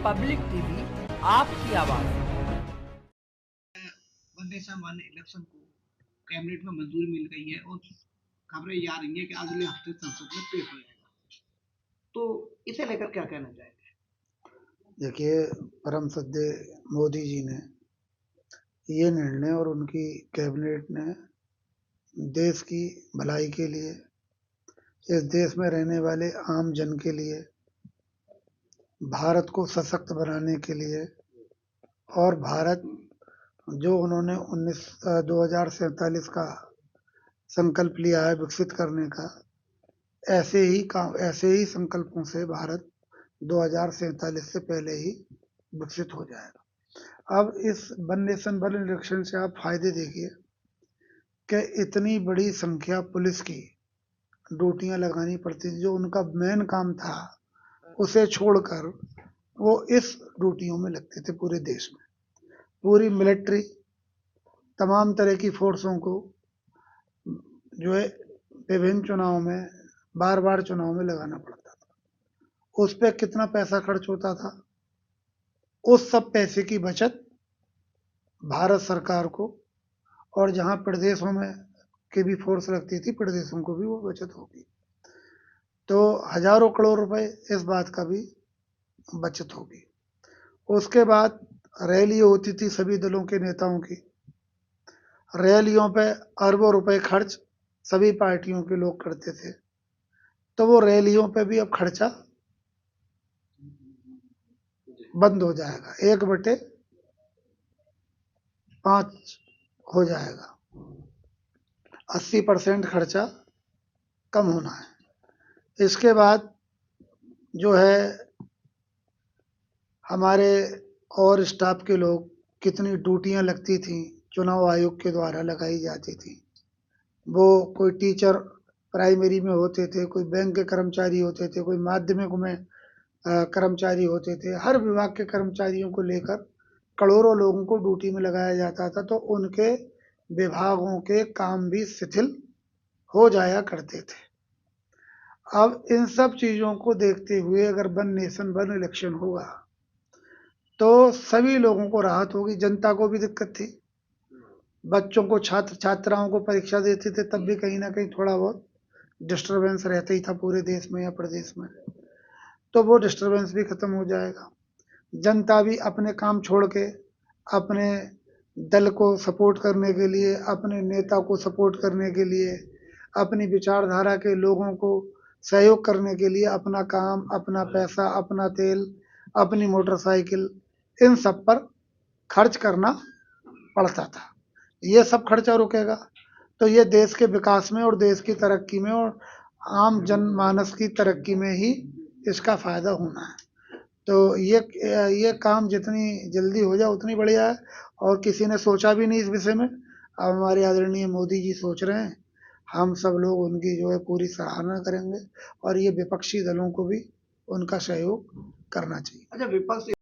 Public TV आपकी आवाज। One nation one election को कैबिनेट में मंजूरी मिल गई है और खबरें ये आ रही है कि अगले हफ्ते संसद में पेश हो जाएगा, तो इसे लेकर क्या कहना चाहेंगे? देखिए, परम श्रद्धेय मोदी जी ने ये निर्णय और उनकी कैबिनेट ने देश की भलाई के लिए, इस देश में रहने वाले आम जन के लिए, भारत को सशक्त बनाने के लिए और भारत जो उन्होंने 2047 का संकल्प लिया है विकसित करने का, ऐसे ही संकल्पों से भारत 2047 से पहले ही विकसित हो जाएगा। अब इस वन नेशन वन इलेक्शन से आप फायदे देखिए कि इतनी बड़ी संख्या पुलिस की ड्यूटियां लगानी पड़ती थी, जो उनका मेन काम था उसे छोड़कर वो इस ड्यूटियों में लगते थे। पूरे देश में पूरी मिलिट्री, तमाम तरह की फोर्सों को जो है विभिन्न चुनाव में बार बार चुनाव में लगाना पड़ता था। उस पर कितना पैसा खर्च होता था, उस सब पैसे की बचत भारत सरकार को, और जहां प्रदेशों में की भी फोर्स लगती थी, प्रदेशों को भी वो बचत होगी, तो हजारों करोड़ रुपए इस बात का भी बचत होगी। उसके बाद रैली होती थी सभी दलों के नेताओं की, रैलियों पे अरबों रुपए खर्च सभी पार्टियों के लोग करते थे, तो वो रैलियों पे भी अब खर्चा बंद हो जाएगा, 1/5 हो जाएगा, 80% खर्चा कम होना है। इसके बाद जो है हमारे और स्टाफ के लोग, कितनी ड्यूटियां लगती थी चुनाव आयोग के द्वारा लगाई जाती थी, वो कोई टीचर प्राइमरी में होते थे, कोई बैंक के कर्मचारी होते थे, कोई माध्यमिक में कर्मचारी होते थे, हर विभाग के कर्मचारियों को लेकर करोड़ों लोगों को ड्यूटी में लगाया जाता था, तो उनके विभागों के काम भी शिथिल हो जाया करते थे। अब इन सब चीज़ों को देखते हुए अगर वन नेशन वन इलेक्शन होगा तो सभी लोगों को राहत होगी। जनता को भी दिक्कत थी, बच्चों को, छात्र छात्राओं को परीक्षा देते थे तब भी कहीं ना कहीं थोड़ा बहुत डिस्टरबेंस रहता ही था पूरे देश में या प्रदेश में, तो वो डिस्टरबेंस भी खत्म हो जाएगा। जनता भी अपने काम छोड़ के अपने दल को सपोर्ट करने के लिए, अपने नेता को सपोर्ट करने के लिए, अपनी विचारधारा के लोगों को सहयोग करने के लिए अपना काम, अपना पैसा, अपना तेल, अपनी मोटरसाइकिल, इन सब पर खर्च करना पड़ता था। ये सब खर्चा रुकेगा तो ये देश के विकास में और देश की तरक्की में और आम जनमानस की तरक्की में ही इसका फायदा होना है। तो ये काम जितनी जल्दी हो जाए उतनी बढ़िया है, और किसी ने सोचा भी नहीं इस विषय में। अब हमारे आदरणीय मोदी जी सोच रहे हैं, हम सब लोग उनकी जो है पूरी सराहना करेंगे, और ये विपक्षी दलों को भी उनका सहयोग करना चाहिए। अच्छा, विपक्ष